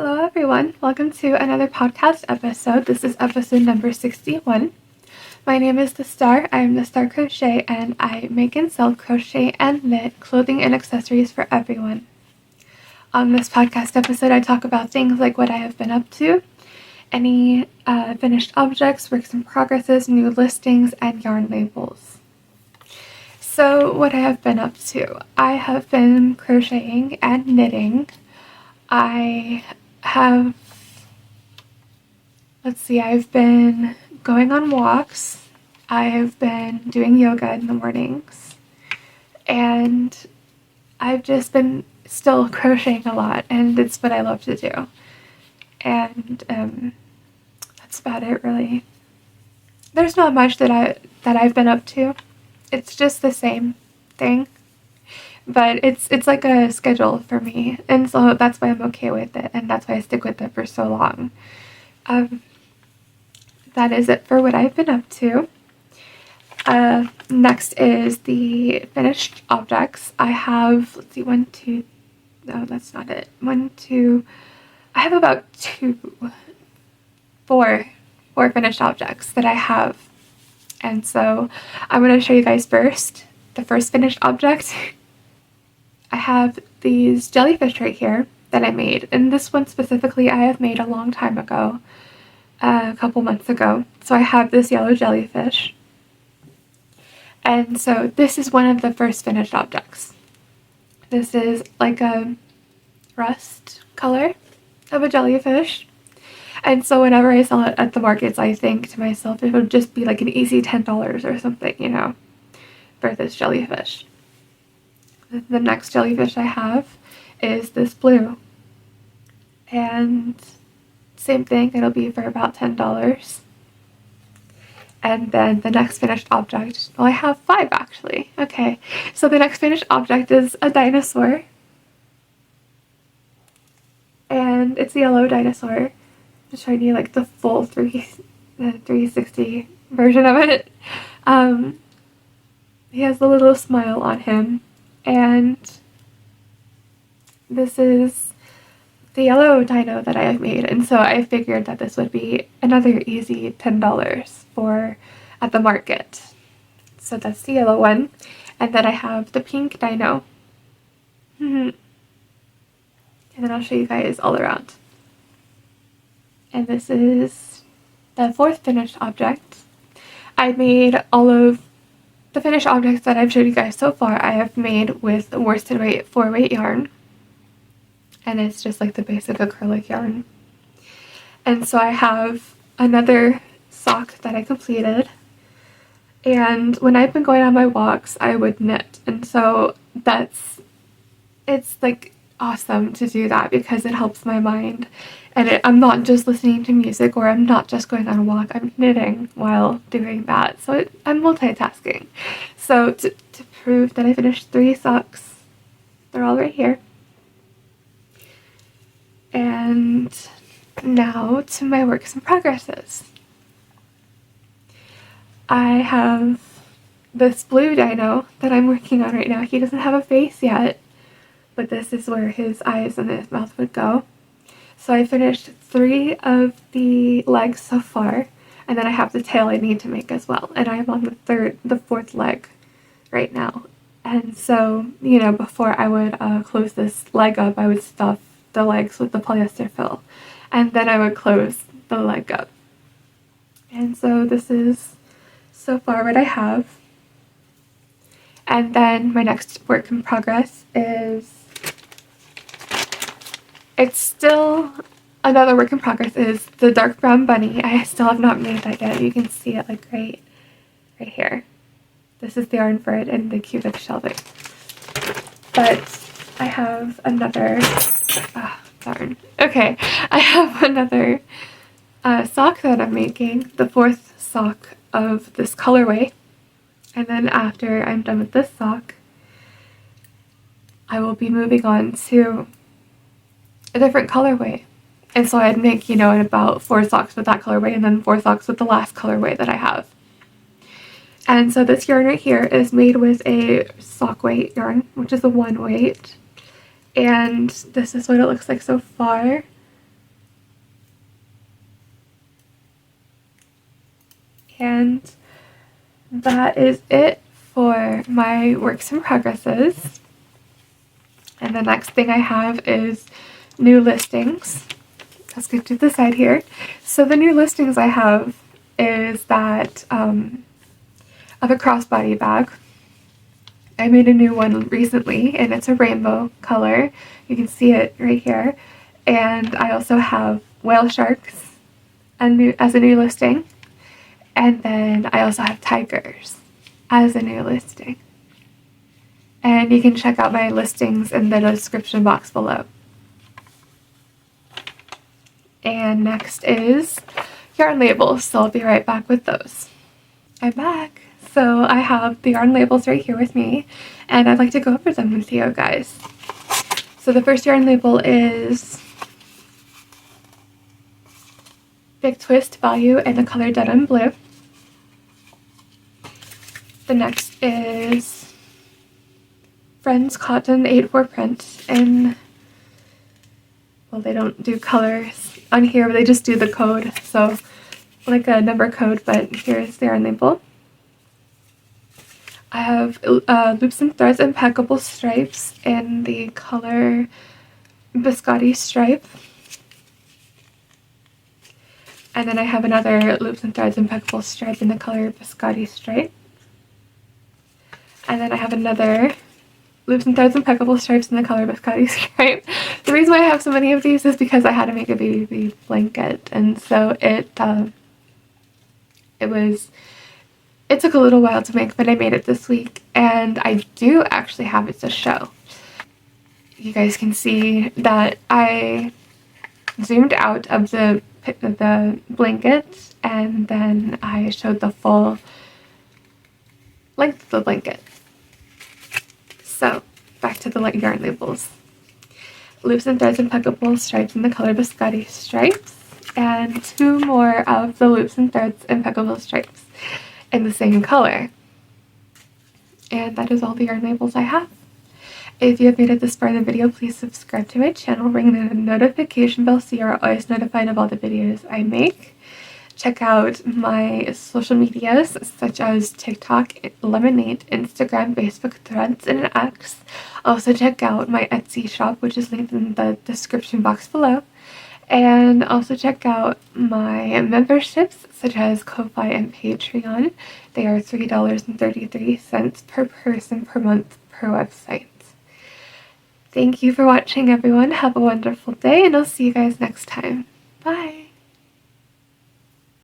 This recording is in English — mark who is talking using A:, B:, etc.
A: Hello everyone, welcome to another podcast episode. This is episode number 61. My name is The Star. I am The Star Crochet and I make and sell crochet and knit clothing and accessories for everyone. On this podcast episode I talk about things like what I have been up to, any finished objects, works in progresses, new listings, and yarn labels. So what I have been up to. I have been crocheting and knitting. I've been going on walks. I've been doing yoga in the mornings. And I've just been still crocheting a lot, and it's what I love to do. And that's about it, really. There's not much that I've been up to. It's just the same thing. But it's like a schedule for me, and so that's why I'm okay with it, and that's why I stick with it for so long. That is it for what I've been up to. Next is the finished objects. I have, I have about four finished objects that I have. And so I'm going to show you guys first the first finished object. I have these jellyfish right here that I made, and this one specifically I have made a long time ago, a couple months ago. So I have this yellow jellyfish, and so this is one of the first finished objects. This is like a rust color of a jellyfish, and so whenever I sell it at the markets I think to myself it would just be like an easy $10 or something, you know, for this jellyfish. The next jellyfish I have is this blue, and same thing, it'll be for about $10. And then the next finished object, well, I have 5 actually. Okay, so the next finished object is a dinosaur, and it's a yellow dinosaur. Just showing you like the full 360 version of it. He has a little smile on him. And this is the yellow dino that I have made, and so I figured that this would be another easy $10 for at the market. So that's the yellow one, and then I have the pink dino. And then I'll show you guys all around. And this is the fourth finished object. I made all of the finished objects that I've showed you guys so far I have made with worsted weight 4-weight yarn, and it's just like the basic acrylic yarn. And so I have another sock that I completed, and when I've been going on my walks I would knit, and so it's like awesome to do that because it helps my mind, and I'm not just listening to music, or I'm not just going on a walk, I'm knitting while doing that, so I'm multitasking. So to prove that I finished 3 socks, they're all right here. And now to my works in progresses. I have this blue dino that I'm working on right now. He doesn't have a face yet, but this is where his eyes and his mouth would go. So I finished 3 of the legs so far, and then I have the tail I need to make as well. And I am on the 4th leg right now. And so, you know, before I would close this leg up, I would stuff the legs with the polyester fill, and then I would close the leg up. And so this is so far what I have. And then my next work in progress is, it's still another work in progress, is the dark brown bunny. I still have not made that yet. You can see it like right here. This is the yarn for it and the cubic shelving. But I have another, darn. Okay, I have another sock that I'm making, the 4th sock of this colorway. And then after I'm done with this sock, I will be moving on to a different colorway. And so I'd make, you know, in about 4 socks with that colorway, and then 4 socks with the last colorway that I have. And so this yarn right here is made with a sock weight yarn, which is a 1 weight. And this is what it looks like so far. And that is it for my works in progresses. And the next thing I have is new listings. Let's get to the side here. So the new listings I have is that of a crossbody bag. I made a new one recently, and it's a rainbow color. You can see it right here. And I also have whale sharks as a new listing. And then I also have tigers as a new listing. And you can check out my listings in the description box below. And next is yarn labels, so I'll be right back with those. I'm back. So I have the yarn labels right here with me, and I'd like to go over them with you guys. So the first yarn label is Big Twist Value in the color Denim Blue. The next is Friends Cotton 8/4 print in, well, they don't do colors on here, but they just do the code, so like a number code, but here's the yarn label. I have Loops and Threads Impeccable Stripes in the color Biscotti Stripe. And then I have another Loops and Threads Impeccable Stripe in the color Biscotti Stripe. And then I have another Loops and Threads Impeccable Stripes in the color Biscotti Stripe. The reason why I have so many of these is because I had to make a baby blanket, and so it took a little while to make, but I made it this week, and I do actually have it to show. You guys can see that I zoomed out of the blanket, and then I showed the full length of the blanket. So back to the yarn labels. Loops and Threads Impeccable Stripes in the color Biscotti Stripes, and 2 more of the Loops and Threads Impeccable Stripes in the same color. And that is all the yarn labels I have. If you have made it this far in the video, please subscribe to my channel, ring the notification bell so you are always notified of all the videos I make. Check out my social medias such as TikTok, Lemonade, Instagram, Facebook, Threads, and X. Also check out my Etsy shop, which is linked in the description box below. And also check out my memberships such as Ko-Fi and Patreon. They are $3.33 per person per month per website. Thank you for watching, everyone. Have a wonderful day, and I'll see you guys next time. Bye!